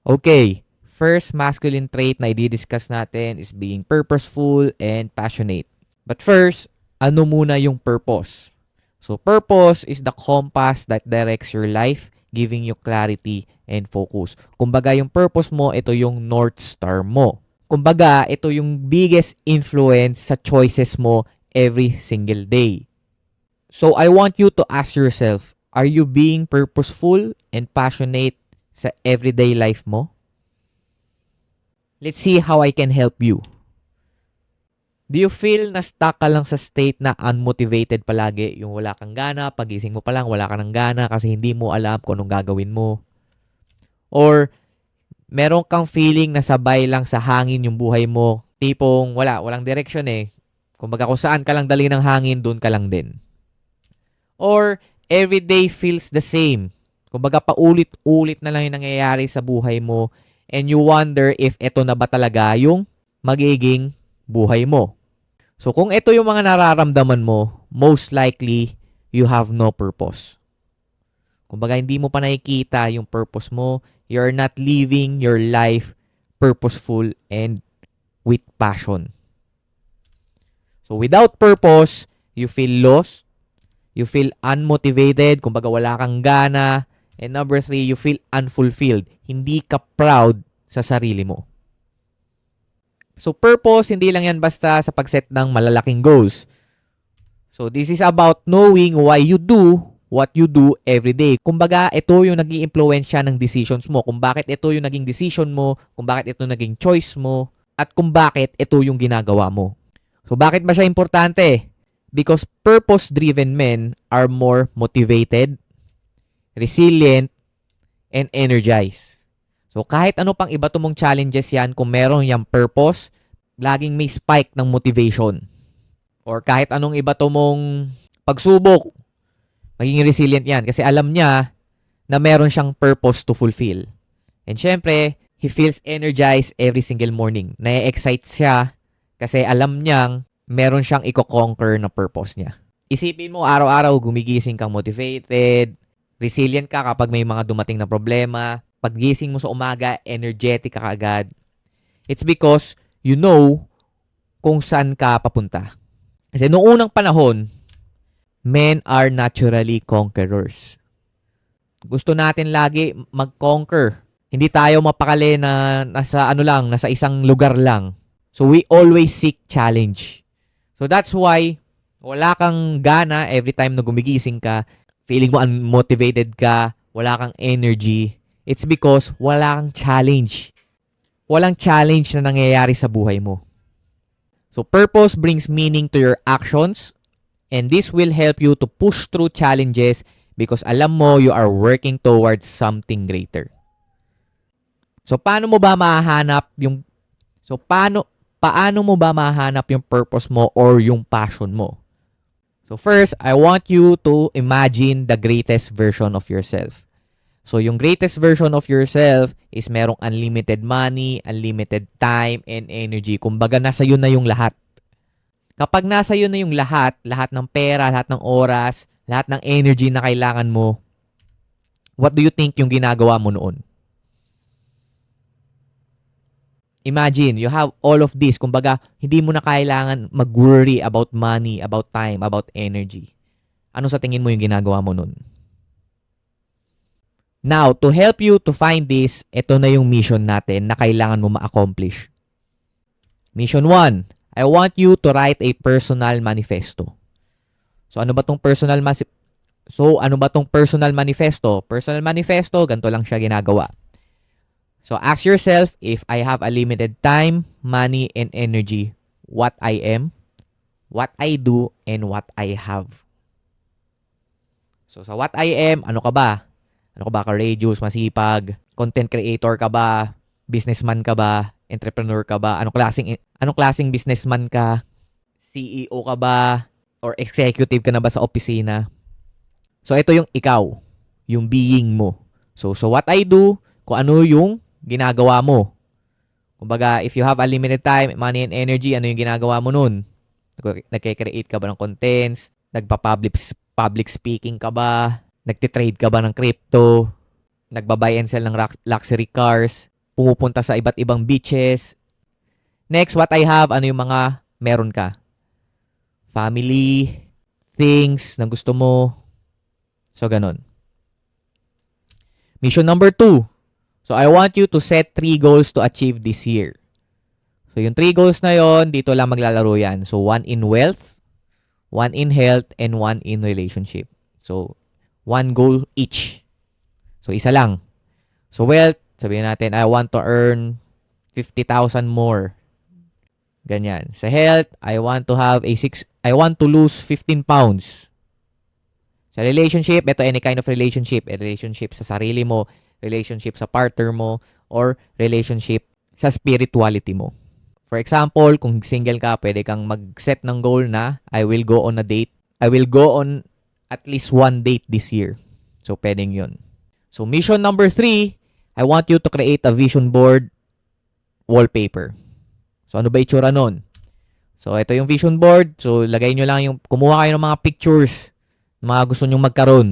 Okay, first masculine trait na i-discuss natin is being purposeful and passionate. But first, ano muna yung purpose? So purpose is the compass that directs your life, giving you clarity and focus. Kumbaga yung purpose mo, ito yung North Star mo. Kumbaga, ito yung biggest influence sa choices mo every single day. So I want you to ask yourself, are you being purposeful and passionate sa everyday life mo? Let's see how I can help you. Do you feel na stuck ka lang sa state na unmotivated palagi? Yung wala kang gana, pagising mo pa lang, wala ka ng gana kasi hindi mo alam kung anong gagawin mo? Or meron kang feeling na sabay lang sa hangin yung buhay mo? Tipong walang direction eh. Kumbaga kung saan ka lang dali ng hangin, doon ka lang din. Or everyday feels the same. Kumbaga paulit-ulit na lang yung nangyayari sa buhay mo and you wonder if ito na ba talaga yung magiging buhay mo. So kung ito yung mga nararamdaman mo, most likely you have no purpose. Kumbaga hindi mo pa nakikita yung purpose mo, you're not living your life purposeful and with passion. So without purpose, you feel lost, you feel unmotivated, kumbaga wala kang gana, and number 3, you feel unfulfilled. Hindi ka proud sa sarili mo. So purpose, hindi lang yan basta sa pagset ng malalaking goals. So this is about knowing why you do what you do every day. Kumbaga, ito yung nag-i-impluwensya ng decisions mo. Kung bakit ito yung naging decision mo, kung bakit ito naging choice mo, at kung bakit ito yung ginagawa mo. So bakit ba siya importante? Because purpose-driven men are more motivated, resilient, and energized. So kahit ano pang iba mong challenges yan, kung meron yung purpose, laging may spike ng motivation. Or kahit anong iba mong pagsubok, magiging resilient yan kasi alam niya na meron siyang purpose to fulfill. And syempre, he feels energized every single morning. Na-excite siya kasi alam niyang meron siyang i-conquer na purpose niya. Isipin mo, araw-araw gumigising kang motivated, resilient ka kapag may mga dumating na problema, paggising mo sa umaga, energetic ka agad. It's because you know kung saan ka papunta. Kasi noong unang panahon, men are naturally conquerors. Gusto natin lagi mag-conquer. Hindi tayo mapakali na nasa isang lugar lang. So we always seek challenge. So that's why wala kang gana every time na gumigising ka, feeling mo unmotivated ka, wala kang energy. It's because wala kang challenge. Walang challenge na nangyayari sa buhay mo. So purpose brings meaning to your actions and this will help you to push through challenges because alam mo you are working towards something greater. So paano mo ba mahanap yung purpose mo or yung passion mo? So first, I want you to imagine the greatest version of yourself. So yung greatest version of yourself is merong unlimited money, unlimited time, and energy. Kumbaga nasa yun na yung lahat. Kapag nasa yun na yung lahat ng pera, lahat ng oras, lahat ng energy na kailangan mo, what do you think yung ginagawa mo noon? Imagine, you have all of this. Kumbaga, hindi mo na kailangan mag-worry about money, about time, about energy. Ano sa tingin mo yung ginagawa mo noon? Now, to help you to find this, ito na yung mission natin na kailangan mo ma-accomplish. Mission 1, I want you to write a personal manifesto. So, ano ba tong personal manifesto? Personal manifesto, ganito lang siya ginagawa. So, ask yourself, if I have a limited time, money, and energy, what I am, what I do, and what I have. So, sa what I am, ano ka ba? Ano ka ba? Courageous, masipag, content creator ka ba? Businessman ka ba? Entrepreneur ka ba? Anong klaseng businessman ka? CEO ka ba? Or executive ka na ba sa opisina? So, ito yung ikaw. Yung being mo. So what I do, kung ano yung ginagawa mo. Kumbaga, if you have unlimited time, money, and energy, ano yung ginagawa mo nun? Nagkikreate ka ba ng contents? Public speaking ka ba? Nagtitrade ka ba ng crypto? Nagbabuy and sell ng luxury cars? pumupunta sa iba't ibang beaches. Next, what I have, ano yung mga meron ka? Family, things na gusto mo. So, ganun. Mission number 2. So, I want you to set 3 goals to achieve this year. So, yung 3 goals na yon, dito lang maglalaro yan. So, 1 in wealth, 1 in health, and 1 in relationship. So, 1 goal each. So, isa lang. So, wealth, sabihin natin, I want to earn 50,000 more. Ganyan. Sa health, I want to lose 15 pounds. Sa relationship, ito any kind of relationship. A relationship sa sarili mo, relationship sa partner mo, or relationship sa spirituality mo. For example, kung single ka, pwede kang mag-set ng goal na I will go on a date. I will go on at least 1 date this year. So, pwedeng yun. So, mission number 3, I want you to create a vision board wallpaper. So, ano ba itsura nun? So, ito yung vision board. So, lagay nyo lang yung, kumuha kayo ng mga pictures, mga gusto nyong magkaroon.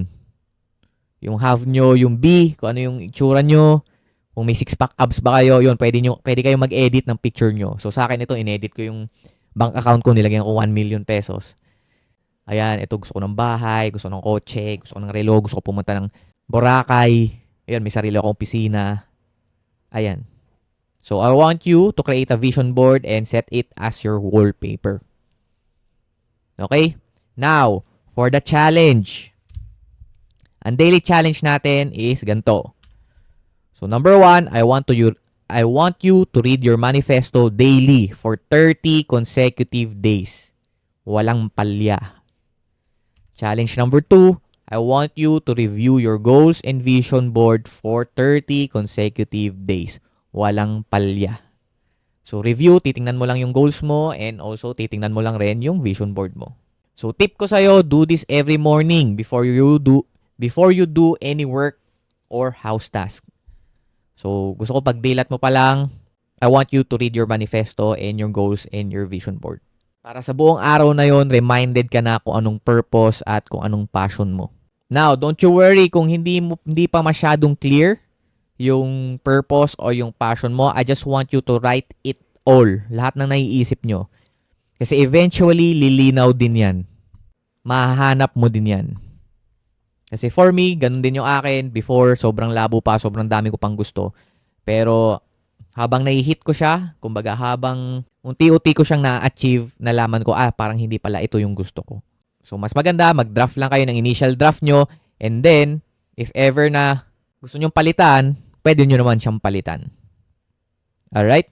Yung have nyo, yung B, kung ano yung itsura nyo. Kung may 6-pack abs ba kayo, yun, pwede kayo mag-edit ng picture nyo. So, sa akin ito, inedit ko yung bank account ko, nilagyan ko 1 million pesos. Ayan, ito gusto ko ng bahay, gusto ko ng kotse, gusto ko ng relo, gusto ko pumunta ng Boracay. Ayan, may sarili akong opisina. Ayan. So, I want you to create a vision board and set it as your wallpaper. Okay? Now, for the challenge. Ang daily challenge natin is ganito. So, number 1, I want you to read your manifesto daily for 30 consecutive days. Walang palya. Challenge number 2, I want you to review your goals and vision board for 30 consecutive days. Walang palya. So, review, titingnan mo lang yung goals mo and also titingnan mo lang rin yung vision board mo. So, tip ko sa'yo, do this every morning before you do any work or house task. So, gusto ko pag-dilat mo pa lang, I want you to read your manifesto and your goals and your vision board. Para sa buong araw na yon, reminded ka na kung anong purpose at kung anong passion mo. Now, don't you worry kung hindi pa masyadong clear yung purpose o yung passion mo. I just want you to write it all. Lahat ng naiisip nyo. Kasi eventually, lilinaw din yan. Mahahanap mo din yan. Kasi for me, ganun din yung akin. Before, sobrang labo pa, sobrang dami ko pang gusto. Pero, habang nai-hit ko siya, kumbaga habang unti-unti ko siyang na-achieve, nalaman ko, parang hindi pala ito yung gusto ko. So, mas maganda, mag-draft lang kayo ng initial draft nyo. And then, if ever na gusto nyong palitan, pwede nyo naman siyang palitan. Alright?